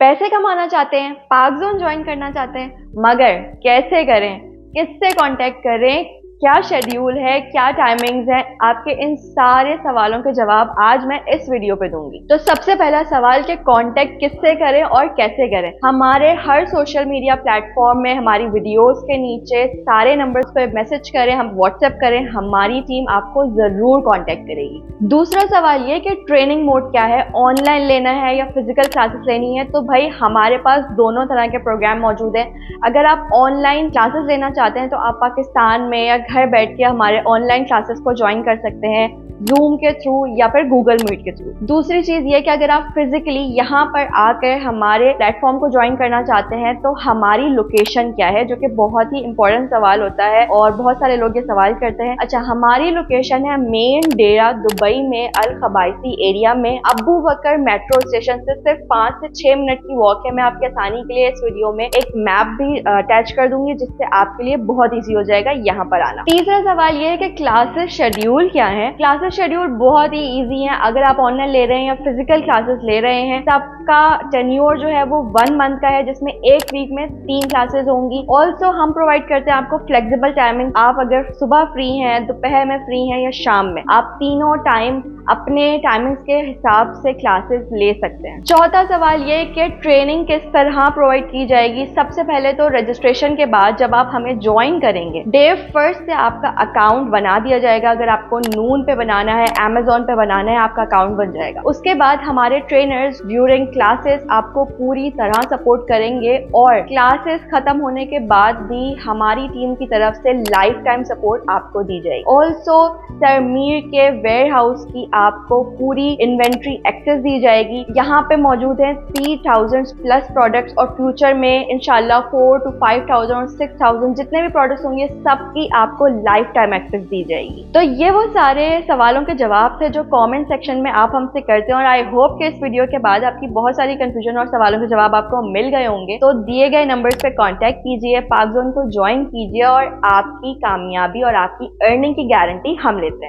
पैसे कमाना चाहते हैं, पार्क जोन ज्वाइन करना चाहते हैं, मगर कैसे करें, किससे कांटेक्ट करें, क्या शेड्यूल है, क्या टाइमिंग्स हैं, आपके इन सारे सवालों के जवाब आज मैं इस वीडियो पे दूंगी। तो सबसे पहला सवाल कि कांटेक्ट किससे करें और कैसे करें। हमारे हर सोशल मीडिया प्लेटफॉर्म में हमारी वीडियोस के नीचे सारे नंबर्स पे मैसेज करें, हम व्हाट्सएप करें, हमारी टीम आपको जरूर कांटेक्ट करेगी। दूसरा सवाल ये कि ट्रेनिंग मोड क्या है, ऑनलाइन लेना है या फिजिकल क्लासेस लेनी है। तो भाई हमारे पास दोनों तरह के प्रोग्राम मौजूद हैं। अगर आप ऑनलाइन क्लासेस लेना चाहते हैं तो आप पाकिस्तान में या घर बैठ के हमारे ऑनलाइन क्लासेस को ज्वाइन कर सकते हैं, जूम के थ्रू या फिर गूगल मीट के थ्रू। दूसरी चीज ये कि अगर आप फिजिकली यहाँ पर आकर हमारे प्लेटफॉर्म को ज्वाइन करना चाहते हैं तो हमारी लोकेशन क्या है, जो कि बहुत ही इंपॉर्टेंट सवाल होता है और बहुत सारे लोग ये सवाल करते हैं। अच्छा, हमारी लोकेशन है मेन डेरा दुबई में अल खबाइसी एरिया में, अबू बकर मेट्रो स्टेशन से सिर्फ 5 से 6 मिनट की वॉक है। मैं आपकी आसानी के लिए इस वीडियो में एक मैप भी अटैच कर दूंगी जिससे आपके लिए बहुत ईजी हो जाएगा यहाँ पर आना। तीसरा सवाल ये है कि क्लासेस शेड्यूल क्या है। क्लासेस शेड्यूल बहुत ही इजी है। अगर आप ऑनलाइन ले रहे हैं या फिजिकल क्लासेस ले रहे हैं तो आपका टेन्योर जो है वो 1 मंथ का है, जिसमें एक वीक में 3 क्लासेस होंगी। ऑल्सो हम प्रोवाइड करते हैं आपको फ्लेक्सिबल टाइमिंग। आप अगर सुबह फ्री हैं, दोपहर में फ्री हैं या शाम में, आप तीनों टाइम अपने टाइमिंग्स के हिसाब से क्लासेस ले सकते हैं। चौथा सवाल ये कि ट्रेनिंग किस तरह प्रोवाइड की जाएगी। सबसे पहले तो रजिस्ट्रेशन के बाद जब आप हमें ज्वाइन करेंगे, डे 1 से आपका अकाउंट बना दिया जाएगा। अगर आपको नून पे बनाना है, अमेजोन पे बनाना है, आपका अकाउंट बन जाएगा। उसके बाद हमारे ट्रेनर्स ड्यूरिंग क्लासेस आपको पूरी तरह सपोर्ट करेंगे और क्लासेस खत्म होने के बाद भी हमारी टीम की तरफ से लाइफ टाइम सपोर्ट आपको दी जाएगी। ऑल्सो सर मीर के वेयर हाउस की आपको पूरी इन्वेंट्री एक्सेस दी जाएगी। यहाँ पे मौजूद है 3000 प्लस प्रोडक्ट्स और फ्यूचर में इंशाल्लाह 4 to 5000 और 6000 जितने भी प्रोडक्ट्स होंगे सबकी आपको लाइफ टाइम एक्सेस दी जाएगी। तो ये वो सारे सवालों के जवाब थे जो कमेंट सेक्शन में आप हमसे करते हैं और आई होप कि इस वीडियो के बाद आपकी बहुत सारी कंफ्यूजन और सवालों के जवाब आपको मिल गए होंगे। तो दिए गए नंबर्स पे कांटेक्ट कीजिए, पार्क जोन को ज्वाइन कीजिए और आपकी कामयाबी और आपकी अर्निंग की गारंटी हम लेते हैं।